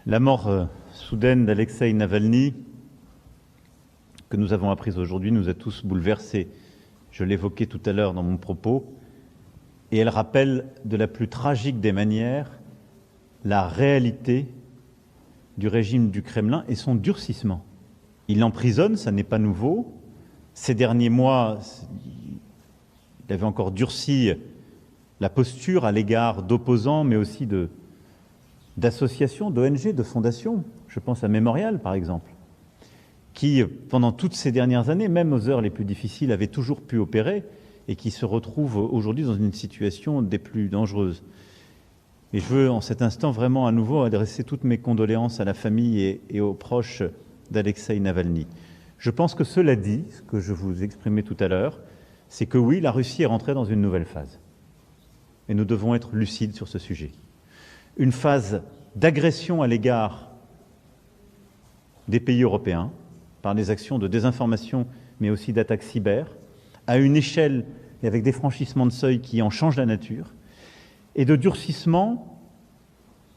La mort soudaine d'Alexeï Navalny, que nous avons apprise aujourd'hui, nous a tous bouleversés. Je l'évoquais tout à l'heure dans mon propos, et elle rappelle de la plus tragique des manières la réalité du régime du Kremlin et son durcissement. Il l'emprisonne, ça n'est pas nouveau. Ces derniers mois, il avait encore durci la posture à l'égard d'opposants, mais aussi d'associations, d'ONG, de fondations. Je pense à Mémorial, par exemple, qui, pendant toutes ces dernières années, même aux heures les plus difficiles, avait toujours pu opérer et qui se retrouve aujourd'hui dans une situation des plus dangereuses. Et je veux, en cet instant, vraiment à nouveau adresser toutes mes condoléances à la famille et aux proches d'Alexeï Navalny. Je pense que cela dit, ce que je vous exprimais tout à l'heure, c'est que oui, la Russie est rentrée dans une nouvelle phase. Et nous devons être lucides sur ce sujet. Une phase d'agression à l'égard des pays européens, par des actions de désinformation, mais aussi d'attaques cyber, à une échelle et avec des franchissements de seuil qui en changent la nature, et de durcissement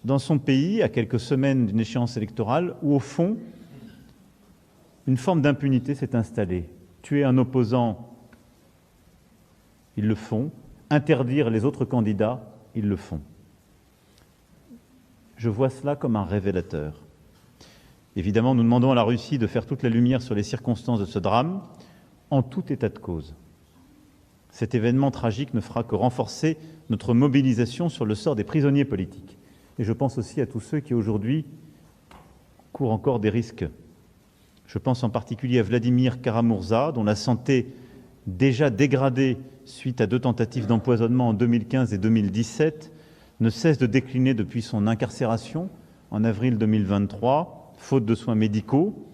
dans son pays, à quelques semaines d'une échéance électorale, où, au fond, une forme d'impunité s'est installée. Tuer un opposant, ils le font. Interdire les autres candidats, ils le font. Je vois cela comme un révélateur. Évidemment, nous demandons à la Russie de faire toute la lumière sur les circonstances de ce drame, en tout état de cause. Cet événement tragique ne fera que renforcer notre mobilisation sur le sort des prisonniers politiques. Et je pense aussi à tous ceux qui, aujourd'hui, courent encore des risques. Je pense en particulier à Vladimir Kara-Murza, dont la santé, déjà dégradée suite à 2 tentatives d'empoisonnement en 2015 et 2017, ne cesse de décliner depuis son incarcération en avril 2023, faute de soins médicaux,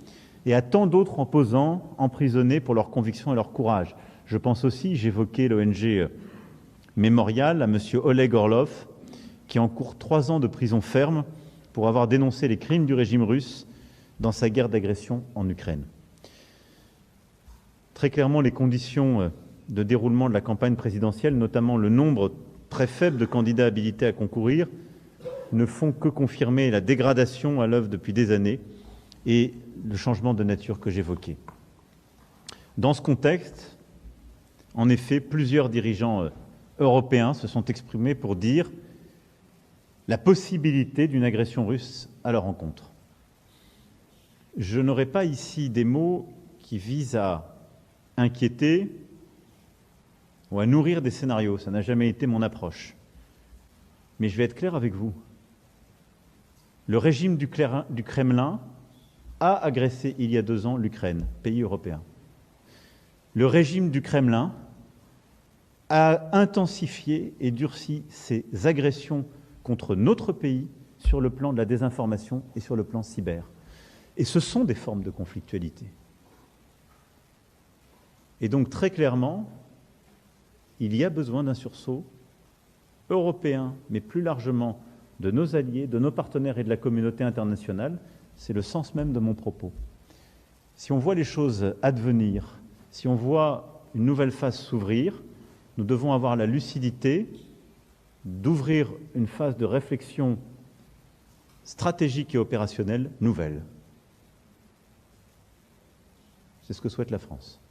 et à tant d'autres opposants emprisonnés pour leurs convictions et leur courage. Je pense aussi, j'évoquais l'ONG Mémorial, à M. Oleg Orlov, qui encourt 3 ans de prison ferme pour avoir dénoncé les crimes du régime russe dans sa guerre d'agression en Ukraine. Très clairement, les conditions de déroulement de la campagne présidentielle, notamment le nombre très faible de candidats habilités à concourir, ne font que confirmer la dégradation à l'œuvre depuis des années et le changement de nature que j'évoquais. Dans ce contexte, en effet, plusieurs dirigeants européens se sont exprimés pour dire la possibilité d'une agression russe à leur encontre. Je n'aurai pas ici des mots qui visent à inquiéter ou à nourrir des scénarios, ça n'a jamais été mon approche. Mais je vais être clair avec vous. Le régime du Kremlin a agressé il y a 2 ans l'Ukraine, pays européen. Le régime du Kremlin a intensifié et durci ses agressions contre notre pays sur le plan de la désinformation et sur le plan cyber. Et ce sont des formes de conflictualité. Et donc, très clairement, il y a besoin d'un sursaut européen, mais plus largement de nos alliés, de nos partenaires et de la communauté internationale. C'est le sens même de mon propos. Si on voit les choses advenir, si on voit une nouvelle phase s'ouvrir, nous devons avoir la lucidité d'ouvrir une phase de réflexion stratégique et opérationnelle nouvelle. C'est ce que souhaite la France.